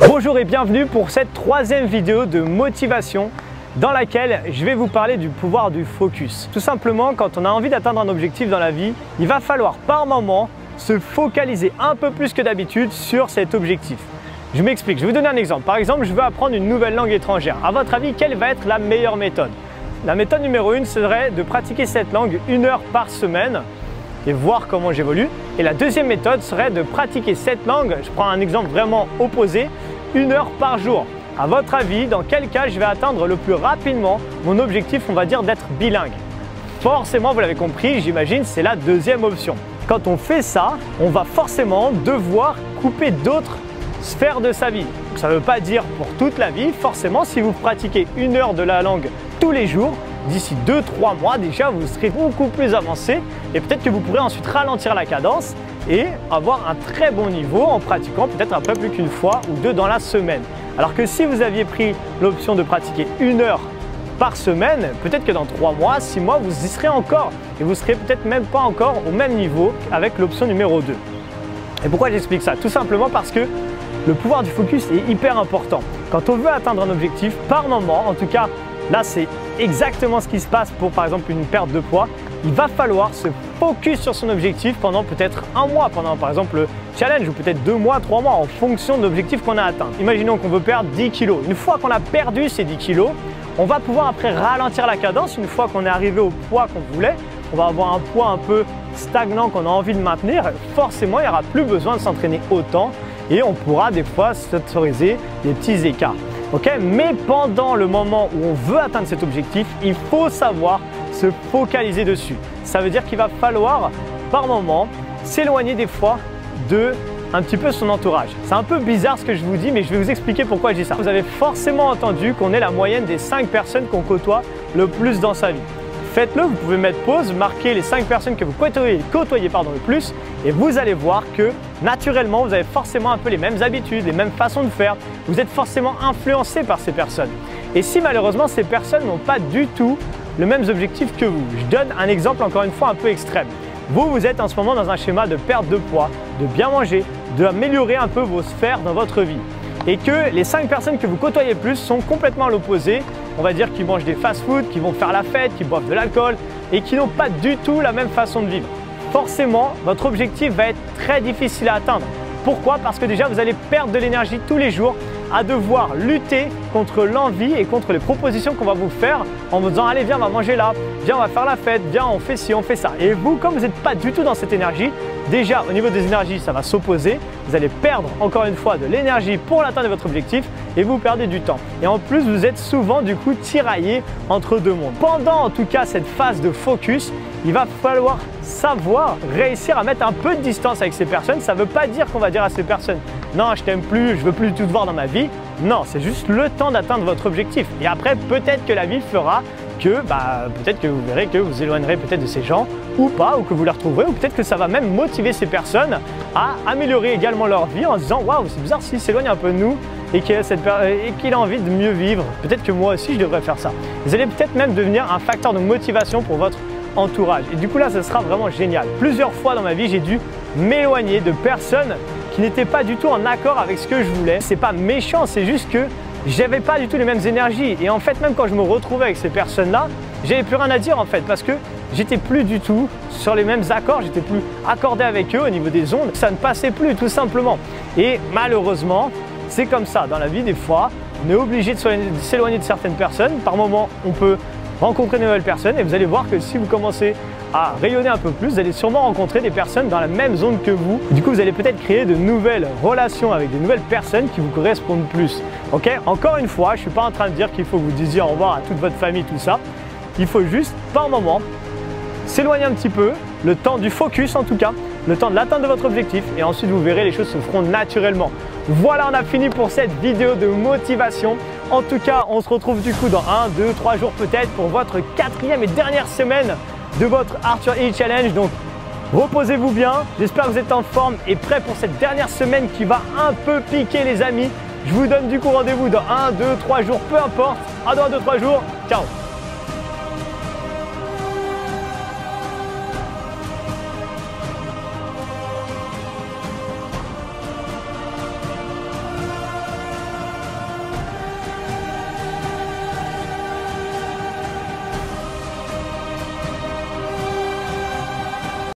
Bonjour et bienvenue pour cette troisième vidéo de motivation dans laquelle je vais vous parler du pouvoir du focus. Tout simplement, quand on a envie d'atteindre un objectif dans la vie, il va falloir par moment se focaliser un peu plus que d'habitude sur cet objectif. Je m'explique, je vais vous donner un exemple. Par exemple, je veux apprendre une nouvelle langue étrangère. À votre avis, quelle va être la meilleure méthode? La méthode numéro 1 serait de pratiquer cette langue 1 heure par semaine et voir comment j'évolue. Et la deuxième méthode serait de pratiquer cette langue, je prends un exemple vraiment opposé, 1 heure par jour. À votre avis, dans quel cas je vais atteindre le plus rapidement mon objectif, on va dire, d'être bilingue? Forcément, vous l'avez compris, j'imagine, c'est la deuxième option. Quand on fait ça, on va forcément devoir couper d'autres sphères de sa vie. Ça ne veut pas dire pour toute la vie, forcément, si vous pratiquez 1 heure de la langue tous les jours, d'ici 2-3 mois déjà, vous serez beaucoup plus avancé et peut-être que vous pourrez ensuite ralentir la cadence et avoir un très bon niveau en pratiquant peut-être après plus qu'une fois ou deux dans la semaine. Alors que si vous aviez pris l'option de pratiquer 1 heure par semaine, peut-être que dans 3 mois, 6 mois, vous y serez encore et vous serez peut-être même pas encore au même niveau avec l'option numéro 2. Et pourquoi j'explique ça? Tout simplement parce que le pouvoir du focus est hyper important. Quand on veut atteindre un objectif, par moment, en tout cas, là c'est exactement ce qui se passe pour par exemple une perte de poids, il va falloir se focus sur son objectif pendant peut-être un mois, pendant par exemple le challenge ou peut-être 2 mois, 3 mois en fonction de l'objectif qu'on a atteint. Imaginons qu'on veut perdre 10 kg. Une fois qu'on a perdu ces 10 kg, on va pouvoir après ralentir la cadence. Une fois qu'on est arrivé au poids qu'on voulait, on va avoir un poids un peu stagnant qu'on a envie de maintenir. Forcément, il n'y aura plus besoin de s'entraîner autant et on pourra des fois s'autoriser des petits écarts. Mais pendant le moment où on veut atteindre cet objectif, il faut savoir se focaliser dessus. Ça veut dire qu'il va falloir par moment s'éloigner des fois de un petit peu son entourage. C'est un peu bizarre ce que je vous dis, mais je vais vous expliquer pourquoi je dis ça. Vous avez forcément entendu qu'on est la moyenne des 5 personnes qu'on côtoie le plus dans sa vie. Faites-le, vous pouvez mettre pause, marquer les 5 personnes que vous côtoyez le plus et vous allez voir que naturellement, vous avez forcément un peu les mêmes habitudes, les mêmes façons de faire. Vous êtes forcément influencé par ces personnes. Et si malheureusement, ces personnes n'ont pas du tout le même objectif que vous. Je donne un exemple encore une fois un peu extrême. Vous êtes en ce moment dans un schéma de perte de poids, de bien manger, d'améliorer un peu vos sphères dans votre vie. Et que les 5 personnes que vous côtoyez le plus sont complètement à l'opposé. On va dire qu'ils mangent des fast-food, qui vont faire la fête, qui boivent de l'alcool et qui n'ont pas du tout la même façon de vivre. Forcément, votre objectif va être très difficile à atteindre. Pourquoi? Parce que déjà, vous allez perdre de l'énergie tous les jours à devoir lutter contre l'envie et contre les propositions qu'on va vous faire en vous disant « Allez, viens, on va manger là, viens, on va faire la fête, viens, on fait ci, on fait ça ». Et vous, comme vous n'êtes pas du tout dans cette énergie, déjà au niveau des énergies, ça va s'opposer. Vous allez perdre encore une fois de l'énergie pour l'atteindre de votre objectif et vous perdez du temps. Et en plus, vous êtes souvent du coup tiraillé entre deux mondes. Pendant en tout cas cette phase de focus, il va falloir savoir réussir à mettre un peu de distance avec ces personnes. Ça ne veut pas dire qu'on va dire à ces personnes « Non, je t'aime plus, je veux plus du tout te voir dans ma vie ». Non, c'est juste le temps d'atteindre votre objectif. Et après, peut-être que la vie fera que peut-être que vous verrez que vous éloignerez peut-être de ces gens ou pas, ou que vous les retrouverez, ou peut-être que ça va même motiver ces personnes à améliorer également leur vie en se disant « Waouh, c'est bizarre s'il s'éloigne un peu de nous et qu'il a envie de mieux vivre. Peut-être que moi aussi, je devrais faire ça. » Vous allez peut-être même devenir un facteur de motivation pour votre entourage. Et du coup là, ça sera vraiment génial. Plusieurs fois dans ma vie, j'ai dû m'éloigner de personnes qui n'étaient pas du tout en accord avec ce que je voulais. C'est pas méchant, c'est juste que j'avais pas du tout les mêmes énergies. Et en fait, même quand je me retrouvais avec ces personnes-là, j'avais plus rien à dire en fait, parce que j'étais plus du tout sur les mêmes accords, j'étais plus accordé avec eux au niveau des ondes. Ça ne passait plus tout simplement. Et malheureusement, c'est comme ça. Dans la vie, des fois, on est obligé de s'éloigner de certaines personnes. Par moment, on peut rencontrer de nouvelles personnes et vous allez voir que si vous commencez à rayonner un peu plus, vous allez sûrement rencontrer des personnes dans la même zone que vous. Du coup, vous allez peut-être créer de nouvelles relations avec de nouvelles personnes qui vous correspondent plus. Encore une fois, je ne suis pas en train de dire qu'il faut que vous disiez au revoir à toute votre famille, tout ça. Il faut juste, par moment, s'éloigner un petit peu, le temps du focus en tout cas, le temps de l'atteinte de votre objectif et ensuite vous verrez les choses se feront naturellement. Voilà, on a fini pour cette vidéo de motivation. En tout cas, on se retrouve du coup dans 1, 2, 3 jours peut-être pour votre 4e et dernière semaine de votre Arthur E-Challenge. Donc, reposez-vous bien. J'espère que vous êtes en forme et prêts pour cette dernière semaine qui va un peu piquer les amis. Je vous donne du coup rendez-vous dans 1, 2, 3 jours, peu importe. À dans 2, 3 jours. Ciao!